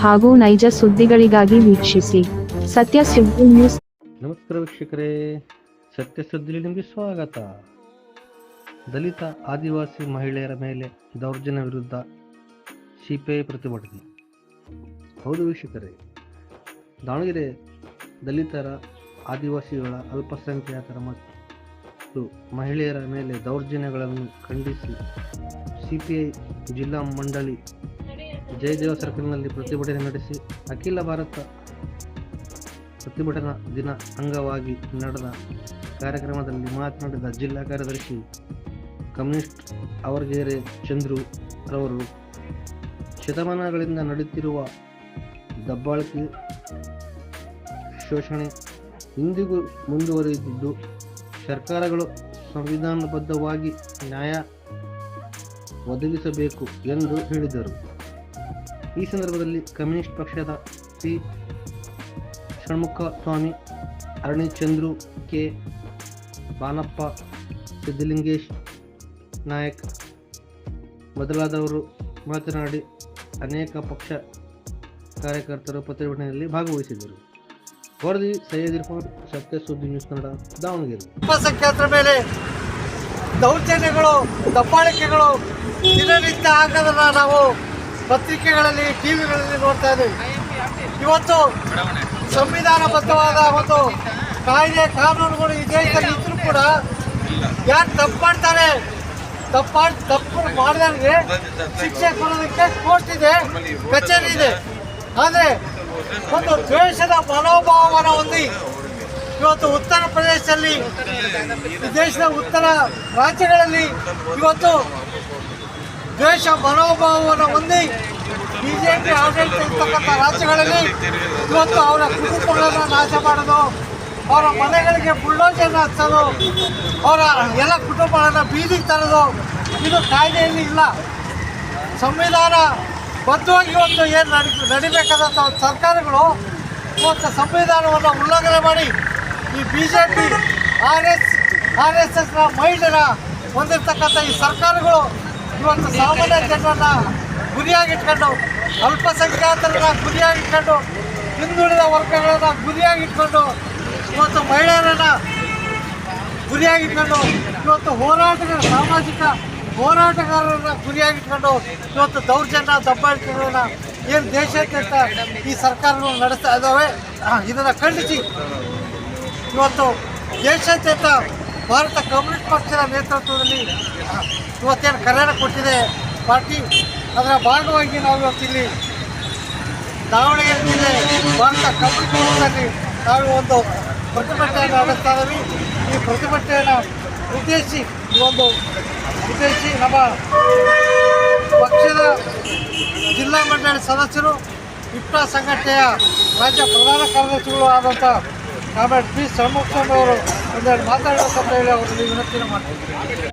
ಹಾಗೂ ನೈಜ ಸುದ್ದಿಗಳಿಗಾಗಿ ವೀಕ್ಷಿಸಿ ಸತ್ಯ ಸುದ್ದಿ ನ್ಯೂಸ್. ನಮಸ್ಕಾರ ವೀಕ್ಷಕರೇ, ಸತ್ಯ ಸುದ್ದಿಯಲ್ಲಿ ನಿಮಗೆ ಸ್ವಾಗತ. ದಲಿತ ಆದಿವಾಸಿ ಮಹಿಳೆಯರ ಮೇಲೆ ದೌರ್ಜನ್ಯ ವಿರುದ್ಧ ಸಿಪಿಐ ಪ್ರತಿಭಟನೆ. ಹೌದು ವೀಕ್ಷಕರೇ, ದಾವಣಗೆರೆ ದಲಿತರ, ಆದಿವಾಸಿಗಳ, ಅಲ್ಪಸಂಖ್ಯಾತರ ಮತ್ತು ಮಹಿಳೆಯರ ಮೇಲೆ ದೌರ್ಜನ್ಯಗಳನ್ನು ಖಂಡಿಸಿ ಸಿಪಿಐ ಜಿಲ್ಲಾ ಮಂಡಳಿ ಜಯದೇವ ಸರ್ಕಲ್ನಲ್ಲಿ ಪ್ರತಿಭಟನೆ ನಡೆಸಿ ಅಖಿಲ ಭಾರತ ಪ್ರತಿಭಟನಾ ದಿನ ಅಂಗವಾಗಿ ನಡೆದ ಕಾರ್ಯಕ್ರಮದಲ್ಲಿ ಮಾತನಾಡಿದ ಜಿಲ್ಲಾ ಕಾರ್ಯದರ್ಶಿ ಕಮ್ಯುನಿಸ್ಟ್ ಅವರ್ಗೆರೆ ಚಂದ್ರು ರವರು, ಶತಮಾನಗಳಿಂದ ನಡೆಯುತ್ತಿರುವ ದಬ್ಬಾಳಿಕೆ, ಶೋಷಣೆ ಇಂದಿಗೂ ಮುಂದುವರಿದಿದ್ದು, ಸರ್ಕಾರಗಳು ಸಂವಿಧಾನಬದ್ಧವಾಗಿ ನ್ಯಾಯ ಒದಗಿಸಬೇಕು ಎಂದು ಹೇಳಿದರು. ಈ ಸಂದರ್ಭದಲ್ಲಿ ಕಮ್ಯುನಿಸ್ಟ್ ಪಕ್ಷದ ಪಿ ಷಣ್ಮುಖಸ್ವಾಮಿ, ಅರಣಿ ಚಂದ್ರು, ಕೆ ಬಾನಪ್ಪ, ಸಿದ್ದಲಿಂಗೇಶ್ ನಾಯಕ್ ಮೊದಲಾದವರು ಮಾತನಾಡಿ ಅನೇಕ ಪಕ್ಷ ಕಾರ್ಯಕರ್ತರು ಪ್ರತಿಭಟನೆಯಲ್ಲಿ ಭಾಗವಹಿಸಿದರು. ವರದಿ ಸೈಯದ್ ಇರ್ಫಾನ್, ಸತ್ಯ ಸುದ್ದಿ ನ್ಯೂಸ್ ಕನ್ನಡ, ದಾವಣಗೆರೆ. ಅಲ್ಪಸಂಖ್ಯಾತರ ಮೇಲೆ ದೌರ್ಜನ್ಯಗಳು, ದಬ್ಬಾಳಿಕೆಗಳು ದಿನನಿತ್ಯ ಆಗೋದನ್ನು ನಾವು ಪತ್ರಿಕೆಗಳಲ್ಲಿ, ಟಿವಿಗಳಲ್ಲಿ ನೋಡ್ತಾ ಇದ್ದೀವಿ. ಇವತ್ತು ಸಂವಿಧಾನಬದ್ಧವಾದ ಒಂದು ಕಾಯ್ದೆ ಕಾನೂನುಗಳು ಈ ದೇಶದಲ್ಲಿ ಇದ್ರೂ ಕೂಡ ಯಾರು ತಪ್ಪು ಮಾಡ್ತಾರೆ, ತಪ್ಪು ಮಾಡಿದವರಿಗೆ ಶಿಕ್ಷೆ ಕೊಡೋದಕ್ಕೆ ಕೋರ್ಟ್ ಇದೆ, ಕಚೇರಿ ಇದೆ. ಆದರೆ ಒಂದು ದ್ವೇಷದ ಮನೋಭಾವವನ್ನು ಹೊಂದಿ ಇವತ್ತು ಉತ್ತರ ಪ್ರದೇಶದಲ್ಲಿ, ಈ ದೇಶದ ಉತ್ತರ ರಾಜ್ಯಗಳಲ್ಲಿ ಇವತ್ತು ದ್ವೇಷ ಮನೋಭಾವವನ್ನು ಹೊಂದಿ ಬಿಜೆಪಿ ಆಡಳಿತ ಇರ್ತಕ್ಕಂಥ ರಾಜ್ಯಗಳಲ್ಲಿ ಇವತ್ತು ಅವರ ಕುಟುಂಬಗಳನ್ನು ನಾಶ ಮಾಡೋದು, ಅವರ ಮನೆಗಳಿಗೆ ಬುಲ್ಡೋಜರ್ ಹಚ್ಚೋದು, ಅವರ ಎಲ್ಲ ಕುಟುಂಬಗಳನ್ನು ಬೀದಿಗೆ ತರೋದು, ಇದು ಕಾಯ್ದೆಯಲ್ಲಿ ಇಲ್ಲ. ಸಂವಿಧಾನ ಬದ್ಧವಾಗಿ ಇವತ್ತು ಏನು ನಡಿಬೇಕಾದಂಥ ಸರ್ಕಾರಗಳು ಇವತ್ತು ಸಂವಿಧಾನವನ್ನು ಉಲ್ಲಂಘನೆ ಮಾಡಿ ಈ ಬಿಜೆಪಿ RSSನ ಮಹಿಳೆಯರ ಹೊಂದಿರತಕ್ಕಂಥ ಈ ಸರ್ಕಾರಗಳು ಇವತ್ತು ಸಾಮಾನ್ಯ ಜನರನ್ನು ಗುರಿಯಾಗಿಟ್ಕೊಂಡು, ಅಲ್ಪಸಂಖ್ಯಾತರನ್ನ ಗುರಿಯಾಗಿಟ್ಕೊಂಡು, ಹಿಂದುಳಿದ ವರ್ಗಗಳನ್ನು ಗುರಿಯಾಗಿಟ್ಕೊಂಡು, ಇವತ್ತು ಮಹಿಳೆಯರನ್ನು ಗುರಿಯಾಗಿಟ್ಕೊಂಡು, ಇವತ್ತು ಸಾಮಾಜಿಕ ಹೋರಾಟಗಾರರನ್ನು ಗುರಿಯಾಗಿಟ್ಕೊಂಡು ಇವತ್ತು ದೌರ್ಜನ್ಯ, ದಬ್ಬಾಳಿಕೆಗಳನ್ನ ಏನು ದೇಶಾದ್ಯಂತ ಈ ಸರ್ಕಾರಗಳು ನಡೆಸ್ತಾ ಇದ್ದಾವೆ. ಇದನ್ನು ಖಂಡಿಸಿ ಇವತ್ತು ದೇಶಾದ್ಯಂತ ಭಾರತ ಕಮ್ಯುನಿಸ್ಟ್ ಪಕ್ಷದ ನೇತೃತ್ವದಲ್ಲಿ ಇವತ್ತೇನು ಕರೆಯನ್ನು ಕೊಟ್ಟಿದೆ ಪಾರ್ಟಿ, ಅದರ ಭಾಗವಾಗಿ ನಾವು ಇವತ್ತಿಲ್ಲಿ ದಾವಣಗೆರೆ ಜಿಲ್ಲೆ ಭಾರತ ಕಮ್ಯುನಿಸ್ಟ್ ಪಕ್ಷದಲ್ಲಿ ನಾವು ಒಂದು ಪ್ರತಿಭಟನೆಯನ್ನು ನಡೆಸ್ತಾ ಇದ್ದೀವಿ. ಈ ಪ್ರತಿಭಟನೆಯನ್ನು ಉದ್ದೇಶಿಸಿ ನಮ್ಮ ಪಕ್ಷದ ಜಿಲ್ಲಾ ಮಂಡಳಿ ಸದಸ್ಯರು, ವಿಪ್ರ ಸಂಘಟನೆಯ ರಾಜ್ಯ ಪ್ರಧಾನ ಕಾರ್ಯದರ್ಶಿಗಳು ಆದಂಥ ಕಾಮ್ರೇಡ್ ಪಿ ಷಣ್ಮುಖಸ್ವಾಮಿ ಅವರು ಒಂದೆರಡು ಮಾತಾಡಬೇಕಂತ ಹೇಳಿ ಅವರಲ್ಲಿ ವಿನಂತಿಯನ್ನು ಮಾಡ್ತಿದ್ದಾರೆ.